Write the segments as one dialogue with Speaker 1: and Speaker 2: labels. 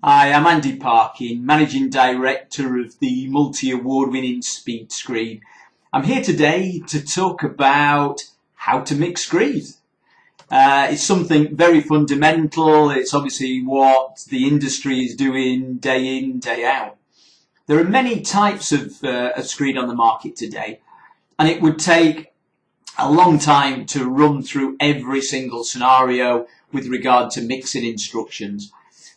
Speaker 1: Hi, I'm Andy Parkin, Managing Director of the Multi-Award Winning Speed Screed. I'm here today to talk about how to mix screed. It's something very fundamental. It's obviously what the industry is doing day in, day out. There are many types of screed on the market today, and it would take a long time to run through every single scenario with regard to mixing instructions.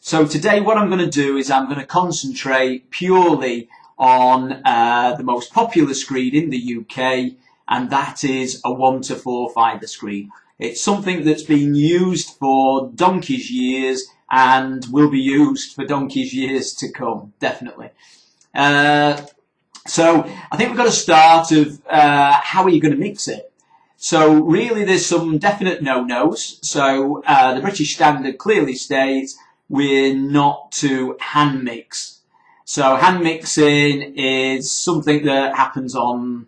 Speaker 1: So today what I'm going to do is I'm going to concentrate purely on the most popular screed in the UK, and that is a 1-to-4 fibre screed. It's something that's been used for donkey's years and will be used for donkey's years to come, definitely. So I think we've got to start of how are you going to mix it. So really there's some definite no-nos. So the British Standard clearly states we're not to hand mix. So hand mixing is something that happens on,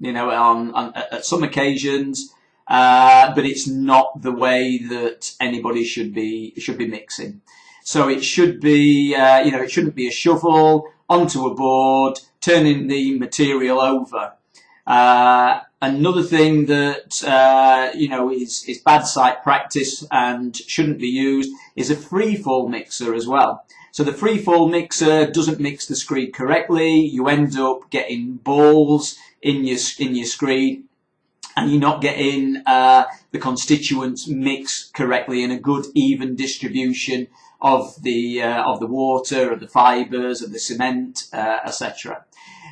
Speaker 1: at some occasions, but it's not the way that anybody should be mixing. So it should be, it shouldn't be a shovel onto a board, turning the material over. Another thing that, is bad site practice and shouldn't be used is a free-fall mixer as well. So the free-fall mixer doesn't mix the screed correctly. You end up getting balls in your screed, and you're not getting the constituents mixed correctly in a good even distribution of the water, of the fibres, of the cement, etc.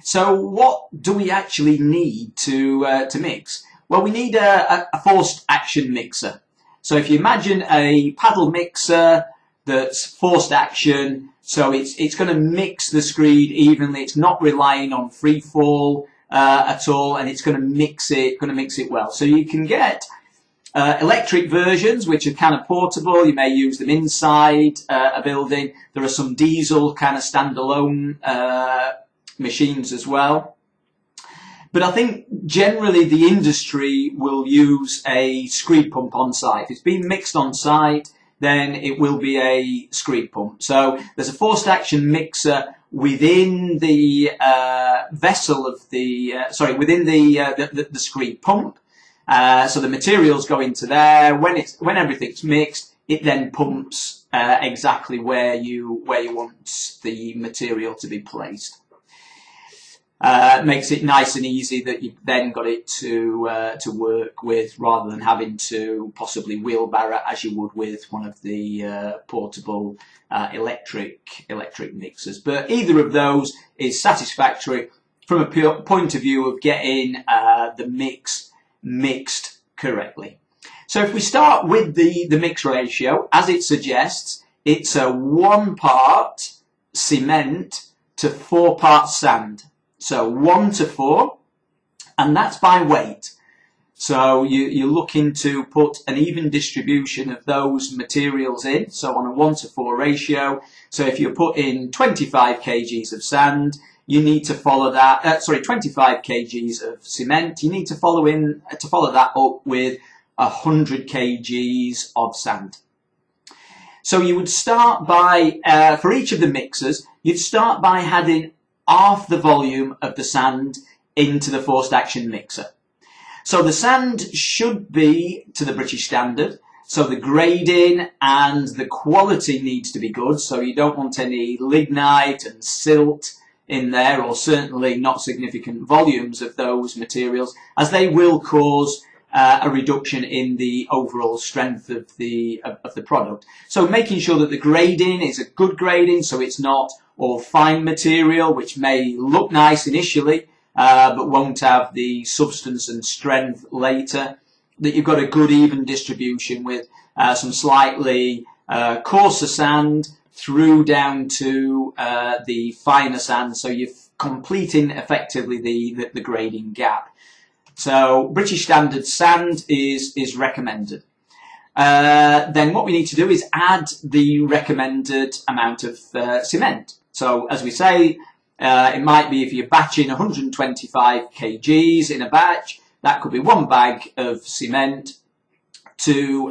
Speaker 1: So what do we actually need to mix? Well, we need a forced action mixer. So if you imagine a paddle mixer that's forced action, so it's going to mix the screed evenly. It's not relying on free fall at all, and it's going to mix it well. So you can get electric versions, which are kind of portable. You may use them inside a building. There are some diesel kind of standalone machines as well. But I think generally the industry will use a screed pump on site. If it's been mixed on site, then it will be a screed pump. So there's a forced action mixer within the vessel of within the screed pump. So the materials go into there. When everything's mixed, it then pumps exactly where you want the material to be placed. Makes it nice and easy that you've then got it to work with, rather than having to possibly wheelbarrow as you would with one of the portable electric mixers. But either of those is satisfactory from a point of view of getting the mix mixed correctly. So if we start with the mix ratio, as it suggests, it's a 1 part cement to 4 parts sand. So 1-to-4, and that's by weight. So you're looking to put an even distribution of those materials in, so on a 1-to-4 ratio. So if you're putting 25 kgs of sand, you need to follow that, 25 kgs of cement, you need to follow that up with 100 kgs of sand. So you would start by, for each of the mixers, you'd start by adding half the volume of the sand into the forced action mixer. So the sand should be to the British Standard. So the grading and the quality needs to be good. So you don't want any lignite and silt in there, or certainly not significant volumes of those materials, as they will cause a reduction in the overall strength of the product. So making sure that the grading is a good grading, so it's not all fine material, which may look nice initially, but won't have the substance and strength later. That you've got a good even distribution with some slightly coarser sand through down to the finer sand, so you're completing effectively the grading gap. So British Standard sand is recommended. Then what we need to do is add the recommended amount of cement. So as we say, it might be if you're batching 125 kgs in a batch, that could be 1 bag of cement to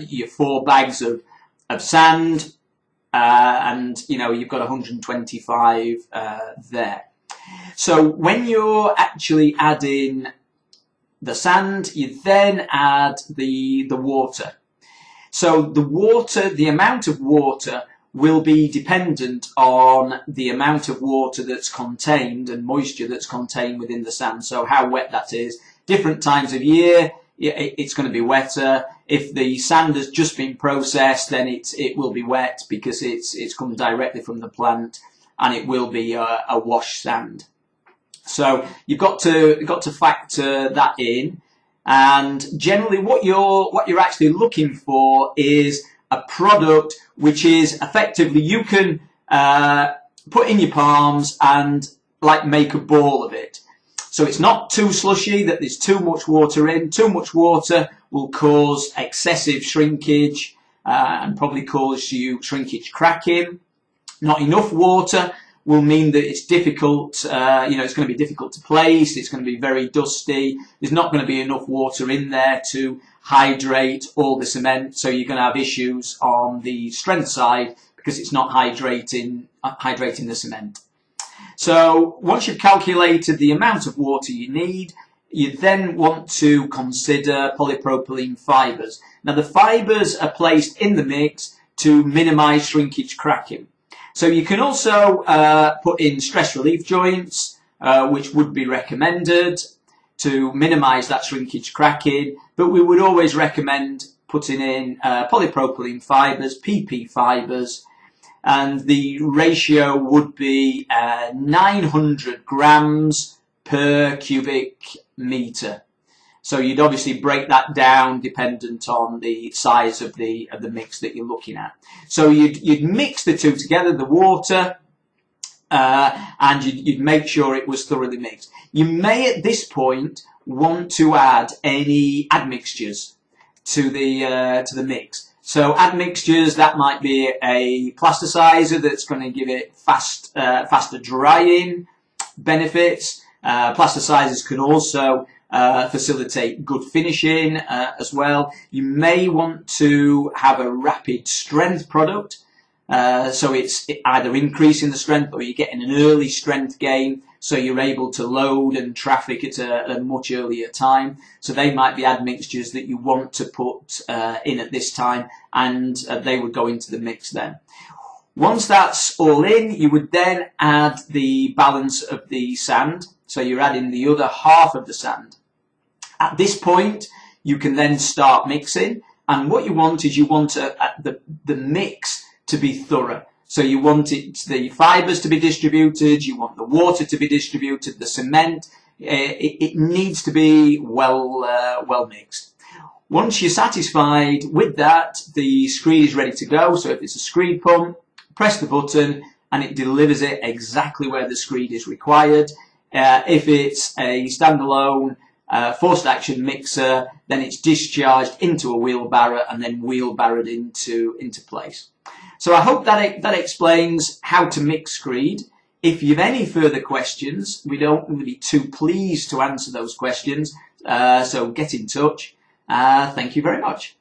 Speaker 1: your 4 bags of sand, and you've got 125 there. So when you're actually adding the sand, you then add the water. So the amount of water will be dependent on the amount of water that's contained and moisture that's contained within the sand. So how wet that is. Different times of year, it's going to be wetter. If the sand has just been processed, then it will be wet because it's come directly from the plant, and it will be a wash sand. So you've got to factor that in. And generally, what you're actually looking for is a product which is effectively you can put in your palms and like make a ball of it. So it's not too slushy that there's too much water in. Too much water will cause excessive shrinkage and probably cause you shrinkage cracking. Not enough water will mean that it's difficult, it's going to be difficult to place, it's going to be very dusty, there's not going to be enough water in there to hydrate all the cement, so you're going to have issues on the strength side because it's not hydrating the cement. So once you've calculated the amount of water you need, you then want to consider polypropylene fibres. Now the fibres are placed in the mix to minimise shrinkage cracking. So you can also put in stress relief joints, which would be recommended to minimise that shrinkage cracking, but we would always recommend putting in polypropylene fibres, PP fibres, and the ratio would be 900 grams per cubic metre. So you'd obviously break that down dependent on the size of the mix that you're looking at. So you'd mix the two together, the water, and you'd make sure it was thoroughly mixed. You may at this point want to add any admixtures to the mix. So admixtures, that might be a plasticizer that's going to give it faster drying benefits. Plasticizers can also facilitate good finishing as well. You may want to have a rapid strength product, so it's either increasing the strength or you're getting an early strength gain, so you're able to load and traffic at a much earlier time. So they might be admixtures that you want to put in at this time, and they would go into the mix then. Once that's all in, you would then add the balance of the sand. So you're adding the other half of the sand. At this point, you can then start mixing. And what you want is the mix to be thorough. So you want the fibres to be distributed, you want the water to be distributed, the cement. It needs to be well mixed. Once you're satisfied with that, the screed is ready to go. So if it's a screed pump, press the button and it delivers it exactly where the screed is required. If it's a standalone forced action mixer, then it's discharged into a wheelbarrow and then wheelbarrowed into place. So I hope that explains how to mix screed. If you have any further questions, we'd be too pleased to answer those questions. So get in touch. Thank you very much.